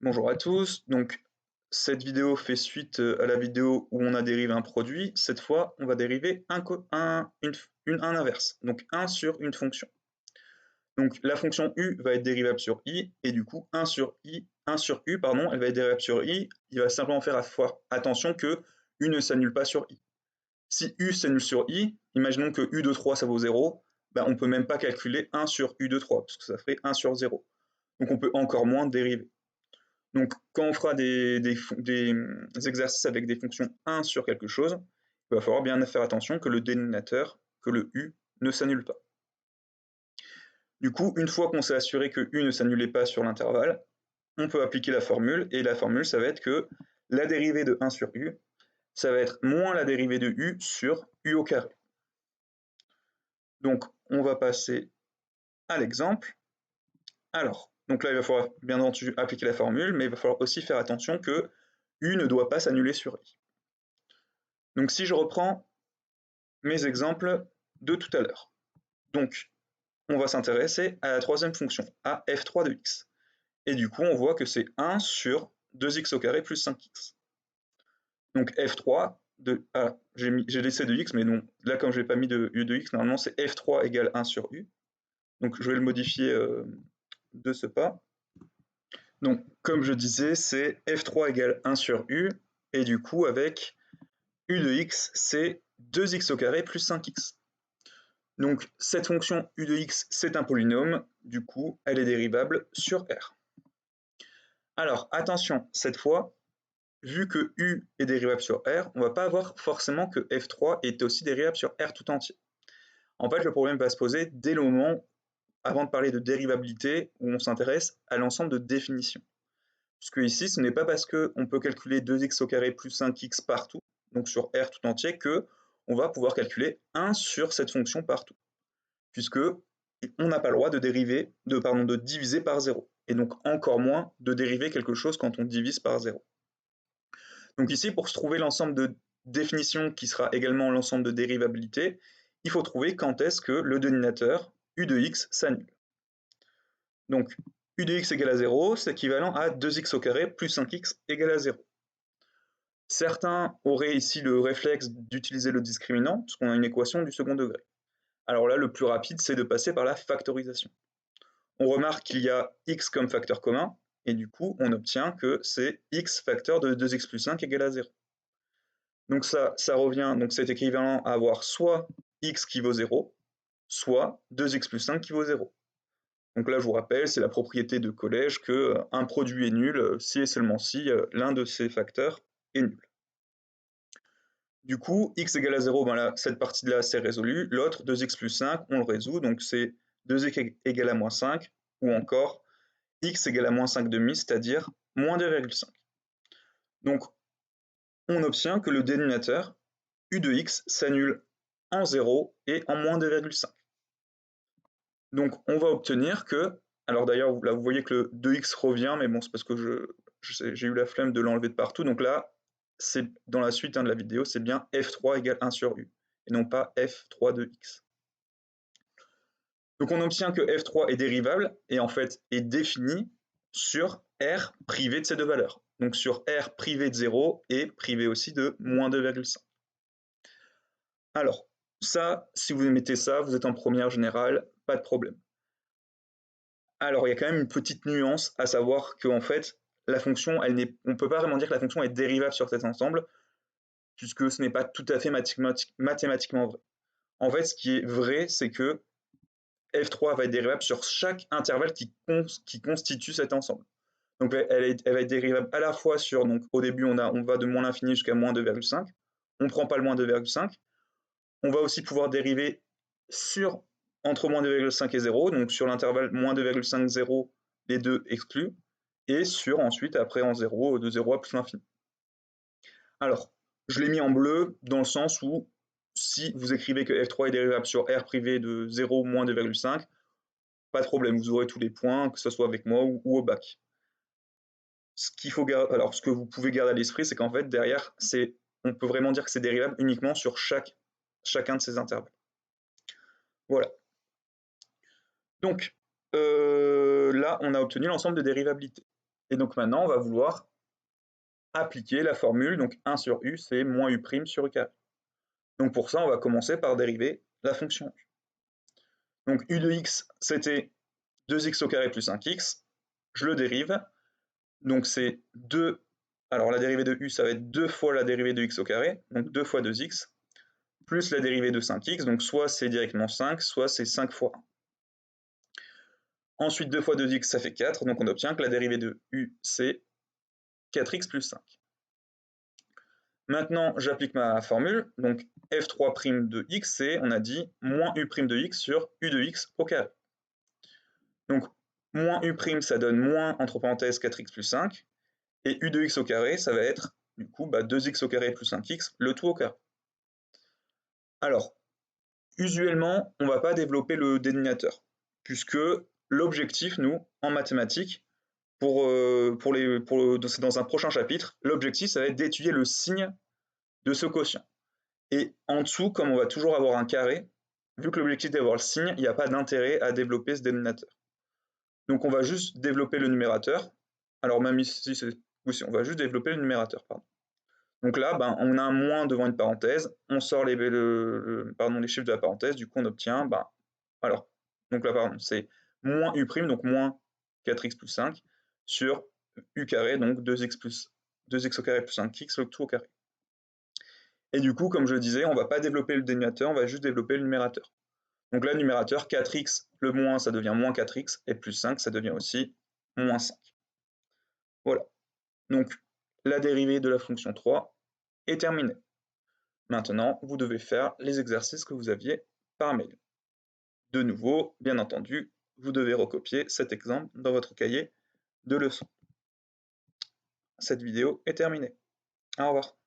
Bonjour à tous, donc cette vidéo fait suite à la vidéo où on a dérivé un produit. Cette fois, on va dériver un inverse, donc 1 sur une fonction. Donc la fonction u va être dérivable sur i, et du coup 1 sur u, pardon, elle va être dérivable sur i. Il va simplement faire attention que u ne s'annule pas sur i. Si u s'annule sur i, imaginons que u de 3 ça vaut 0, ben on ne peut même pas calculer 1 sur u de 3, parce que ça ferait 1 sur 0. Donc on peut encore moins dériver. Donc, quand on fera des exercices avec des fonctions 1 sur quelque chose, il va falloir bien faire attention que le dénominateur, que le u, ne s'annule pas. Du coup, une fois qu'on s'est assuré que u ne s'annulait pas sur l'intervalle, on peut appliquer la formule, et la formule, ça va être que la dérivée de 1 sur u, ça va être moins la dérivée de u sur u au carré. Donc, on va passer à l'exemple. Alors, donc là, il va falloir bien entendu appliquer la formule, mais il va falloir aussi faire attention que u ne doit pas s'annuler sur i. Donc si je reprends mes exemples de tout à l'heure, donc on va s'intéresser à la troisième fonction, à f3 de x. Et du coup, on voit que c'est 1 sur 2x au carré plus 5x. Donc f3 de... Ah, j'ai laissé de x, mais non, là comme je n'ai pas mis de u de x, normalement c'est f3 égale 1 sur u. Donc je vais le modifier de ce pas. Donc comme je disais, c'est f3 égale 1 sur u, et du coup avec u de x, c'est 2x au carré plus 5x. Donc cette fonction u de x, c'est un polynôme, du coup, elle est dérivable sur R. Alors attention, cette fois, vu que u est dérivable sur R, on ne va pas avoir forcément que f3 est aussi dérivable sur R tout entier. En fait, le problème va se poser dès le moment, avant de parler de dérivabilité, où on s'intéresse à l'ensemble de définitions. Puisque ici, ce n'est pas parce qu'on peut calculer 2x au carré plus 5x partout, donc sur R tout entier, que on va pouvoir calculer 1 sur cette fonction partout. Puisque on n'a pas le droit de diviser par 0, et donc encore moins de dériver quelque chose quand on divise par 0. Donc ici, pour se trouver l'ensemble de définitions qui sera également l'ensemble de dérivabilité, il faut trouver quand est-ce que le dénominateur u de x s'annule. Donc u de x égale à 0, c'est équivalent à 2x au carré plus 5x égale à 0. Certains auraient ici le réflexe d'utiliser le discriminant, puisqu'on a une équation du second degré. Alors là, le plus rapide, c'est de passer par la factorisation. On remarque qu'il y a x comme facteur commun, et du coup, on obtient que c'est x facteur de 2x plus 5 égale à 0. Donc ça revient, donc c'est équivalent à avoir soit x qui vaut 0, soit 2x plus 5 qui vaut 0. Donc là, je vous rappelle, c'est la propriété de collège que un produit est nul si et seulement si l'un de ces facteurs est nul. Du coup, x égale à 0, ben là, cette partie-là, c'est résolu. L'autre, 2x plus 5, on le résout, donc c'est 2x égale à moins 5, ou encore x égale à moins 5 demi, c'est-à-dire moins 2,5. Donc, on obtient que le dénominateur u de x s'annule en 0 et en moins 2,5. Donc, on va obtenir que, alors d'ailleurs, là, vous voyez que le 2x revient, mais bon, c'est parce que j'ai eu la flemme de l'enlever de partout. Donc là, c'est dans la suite de la vidéo, c'est bien f3 égale 1 sur u, et non pas f3 de x. Donc on obtient que f3 est dérivable, et en fait est défini sur R privé de ces deux valeurs. Donc sur R privé de 0 et privé aussi de moins 2,5. Alors, ça, si vous mettez ça, vous êtes en première générale, pas de problème. Alors, il y a quand même une petite nuance, à savoir qu'en fait, la fonction, on ne peut pas vraiment dire que la fonction est dérivable sur cet ensemble, puisque ce n'est pas tout à fait mathématiquement vrai. En fait, ce qui est vrai, c'est que f3 va être dérivable sur chaque intervalle qui constitue cet ensemble. Donc elle va être dérivable à la fois sur, donc au début on va de moins l'infini jusqu'à moins 2,5, on ne prend pas le moins 2,5, on va aussi pouvoir dériver sur entre moins 2,5 et 0, donc sur l'intervalle moins 2,5, 0, les deux exclus, et sur ensuite après en 0, de 0 à plus l'infini. Alors, je l'ai mis en bleu dans le sens où si vous écrivez que f3 est dérivable sur R privé de 0 moins 2,5, pas de problème, vous aurez tous les points, que ce soit avec moi ou au bac. Ce que vous pouvez garder à l'esprit, c'est qu'en fait, derrière, on peut vraiment dire que c'est dérivable uniquement sur chacun de ces intervalles. Voilà. Donc, là, on a obtenu l'ensemble de dérivabilité. Et donc maintenant, on va vouloir appliquer la formule, donc 1 sur u, c'est moins u' sur u carré. Donc pour ça, on va commencer par dériver la fonction u. Donc u de x, c'était 2x au carré plus 5x, je le dérive, donc c'est 2, alors la dérivée de u, ça va être 2 fois la dérivée de x au carré, donc 2 fois 2x, plus la dérivée de 5x, donc soit c'est directement 5, soit c'est 5 fois 1. Ensuite, 2 fois 2x, ça fait 4, donc on obtient que la dérivée de u, c'est 4x plus 5. Maintenant, j'applique ma formule, donc f3' de x, c'est, on a dit, moins u' de x sur u de x au carré. Donc, moins u', ça donne moins, entre parenthèses, 4x plus 5, et u de x au carré, ça va être, du coup, 2x au carré plus 5x, le tout au carré. Alors, usuellement, on ne va pas développer le dénominateur, puisque l'objectif, nous, en mathématiques, dans un prochain chapitre, l'objectif, ça va être d'étudier le signe de ce quotient. Et en dessous, comme on va toujours avoir un carré, vu que l'objectif est d'avoir le signe, il n'y a pas d'intérêt à développer ce dénominateur. Donc on va juste développer le numérateur. Alors même ici, on va juste développer le numérateur, pardon. Donc là, on a un moins devant une parenthèse, on sort les chiffres de la parenthèse, du coup on obtient, donc là, pardon, c'est moins u', donc moins 4x plus 5, sur u carré, donc 2x au carré plus 5x, le tout au carré. Et du coup, comme je le disais, on ne va pas développer le dénominateur, on va juste développer le numérateur. Donc là, le numérateur, 4x, le moins, ça devient moins 4x, et plus 5, ça devient aussi moins 5. Voilà. Donc, la dérivée de la fonction 3 est terminée. Maintenant, vous devez faire les exercices que vous aviez par mail. De nouveau, bien entendu, vous devez recopier cet exemple dans votre cahier de leçons. Cette vidéo est terminée. Au revoir.